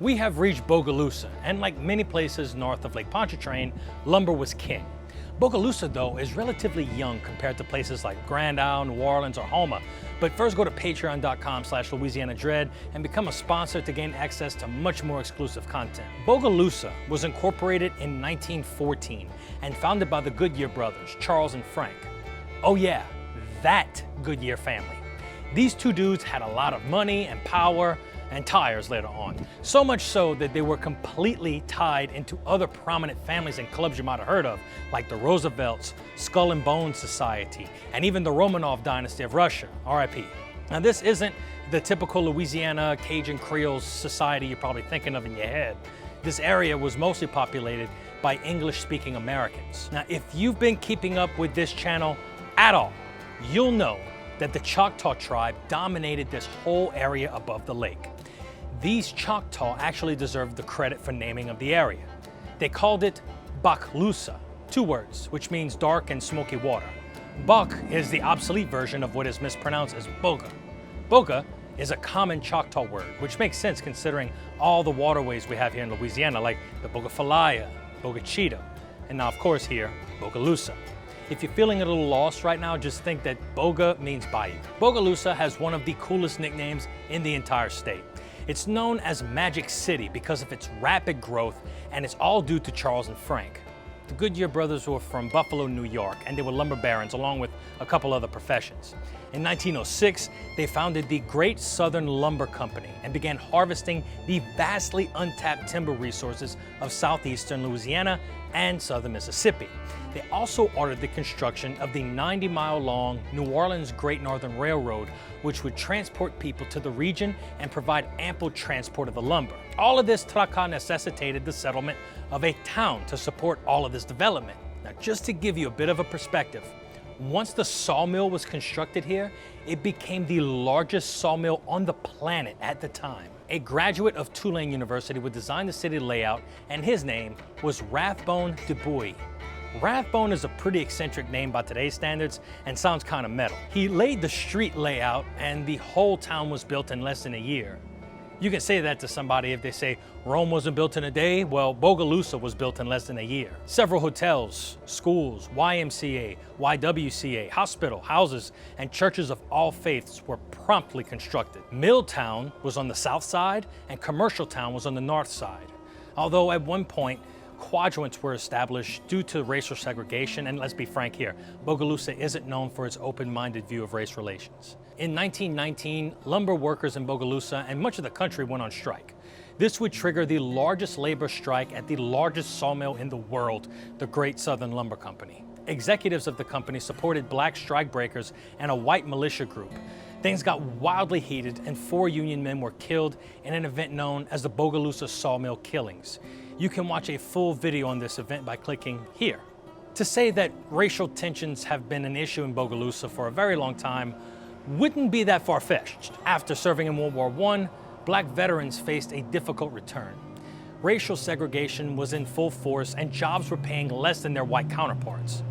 We have reached Bogalusa, and like many places north of Lake Pontchartrain, lumber was king. Bogalusa, though, is relatively young compared to places like Grand Isle, New Orleans, or Houma. But first go to patreon.com/LouisianaDread and become a sponsor to gain access to much more exclusive content. Bogalusa was incorporated in 1914 and founded by the Goodyear brothers, Charles and Frank. Oh yeah, that Goodyear family. These two dudes had a lot of money and power and tires later on. So much so that they were completely tied into other prominent families and clubs you might have heard of, like the Roosevelts, Skull and Bones Society, and even the Romanov dynasty of Russia, RIP. Now this isn't the typical Louisiana Cajun Creole society you're probably thinking of in your head. This area was mostly populated by English-speaking Americans. Now if you've been keeping up with this channel at all, you'll know that the Choctaw tribe dominated this whole area above the lake. These Choctaw actually deserve the credit for naming of the area. They called it Bogalusa, 2 words, which means dark and smoky water. Bok is the obsolete version of what is mispronounced as boga. Boga is a common Choctaw word, which makes sense considering all the waterways we have here in Louisiana, like the Bogafalaya, Bogachito, and now of course here, Bogalusa. If you're feeling a little lost right now, just think that Boga means bayou. Bogalusa has one of the coolest nicknames in the entire state. It's known as Magic City because of its rapid growth, and it's all due to Charles and Frank. The Goodyear brothers were from Buffalo, New York, and they were lumber barons along with a couple other professions. In 1906, they founded the Great Southern Lumber Company and began harvesting the vastly untapped timber resources of southeastern Louisiana and southern Mississippi. They also ordered the construction of the 90-mile-long New Orleans Great Northern Railroad, which would transport people to the region and provide ample transport of the lumber. All of this tracas necessitated the settlement of a town to support all of this development. Now, just to give you a bit of a perspective, once the sawmill was constructed here, it became the largest sawmill on the planet at the time. A graduate of Tulane University would design the city layout, and his name was Rathbone Du Bois. Rathbone is a pretty eccentric name by today's standards and sounds kind of metal. He laid the street layout and the whole town was built in less than a year. You can say that to somebody if they say Rome wasn't built in a day. Well, Bogalusa was built in less than a year. Several hotels, schools, YMCA, YWCA, hospital, houses, and churches of all faiths were promptly constructed. Milltown was on the south side and Commercial Town was on the north side. Although at one point, quadrants were established due to racial segregation, and let's be frank here, Bogalusa isn't known for its open-minded view of race relations. In 1919, lumber workers in Bogalusa and much of the country went on strike. This would trigger the largest labor strike at the largest sawmill in the world, the Great Southern Lumber Company. Executives of the company supported black strikebreakers and a white militia group. Things got wildly heated and 4 Union men were killed in an event known as the Bogalusa Sawmill Killings. You can watch a full video on this event by clicking here. To say that racial tensions have been an issue in Bogalusa for a very long time wouldn't be that far-fetched. After serving in World War I, black veterans faced a difficult return. Racial segregation was in full force and jobs were paying less than their white counterparts.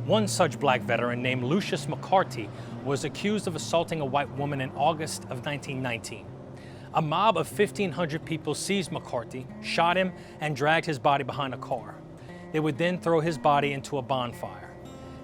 One such black veteran named Lucius McCarty was accused of assaulting a white woman in August of 1919. A mob of 1,500 people seized McCarty, shot him, and dragged his body behind a car. They would then throw his body into a bonfire.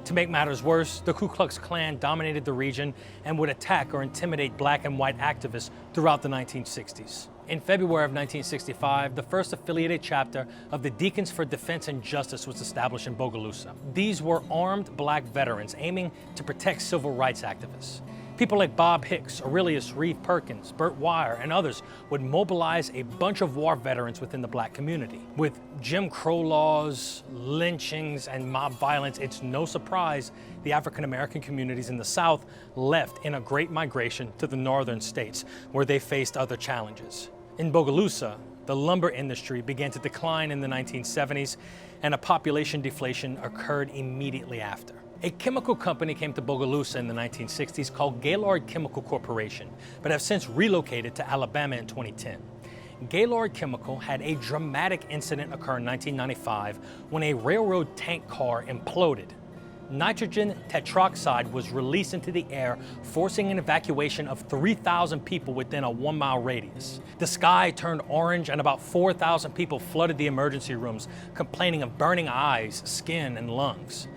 To make matters worse, the Ku Klux Klan dominated the region and would attack or intimidate black and white activists throughout the 1960s. In February of 1965, the first affiliated chapter of the Deacons for Defense and Justice was established in Bogalusa. These were armed black veterans aiming to protect civil rights activists. People like Bob Hicks, Aurelius Reeve Perkins, Burt Wire, and others would mobilize a bunch of war veterans within the black community. With Jim Crow laws, lynchings, and mob violence, it's no surprise the African American communities in the South left in a great migration to the northern states, where they faced other challenges. In Bogalusa, the lumber industry began to decline in the 1970s, and a population deflation occurred immediately after. A chemical company came to Bogalusa in the 1960s called Gaylord Chemical Corporation, but have since relocated to Alabama in 2010. Gaylord Chemical had a dramatic incident occur in 1995 when a railroad tank car imploded. nitrogen tetroxide was released into the air, forcing an evacuation of 3,000 people within a 1-mile radius. The sky turned orange and about 4,000 people flooded the emergency rooms, complaining of burning eyes, skin, and lungs.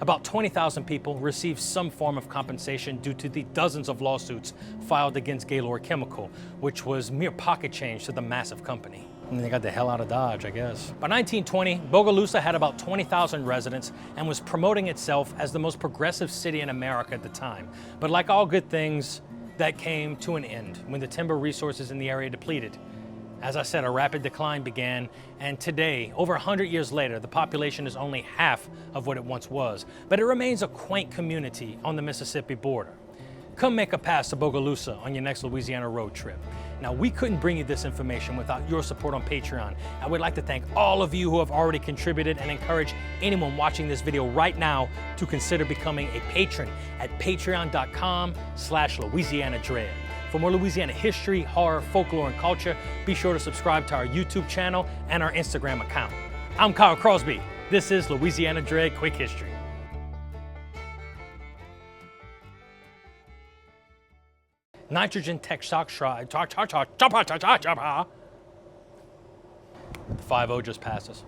About 20,000 people received some form of compensation due to the dozens of lawsuits filed against Gaylord Chemical, which was mere pocket change to the massive company. And they got the hell out of Dodge, I guess. By 1920, Bogalusa had about 20,000 residents and was promoting itself as the most progressive city in America at the time. But like all good things, that came to an end when the timber resources in the area depleted. As I said, a rapid decline began, and today, over 100 years later, the population is only half of what it once was, but it remains a quaint community on the Mississippi border. Come make a pass to Bogalusa on your next Louisiana road trip. Now, we couldn't bring you this information without your support on Patreon. I would like to thank all of you who have already contributed and encourage anyone watching this video right now to consider becoming a patron at patreon.com/LouisianaDread. For more Louisiana history, horror, folklore, and culture, be sure to subscribe to our YouTube channel and our Instagram account. I'm Kyle Crosby. This is Louisiana Dread Quick History. Nitrogen tetroxide. The 5-0 just passes.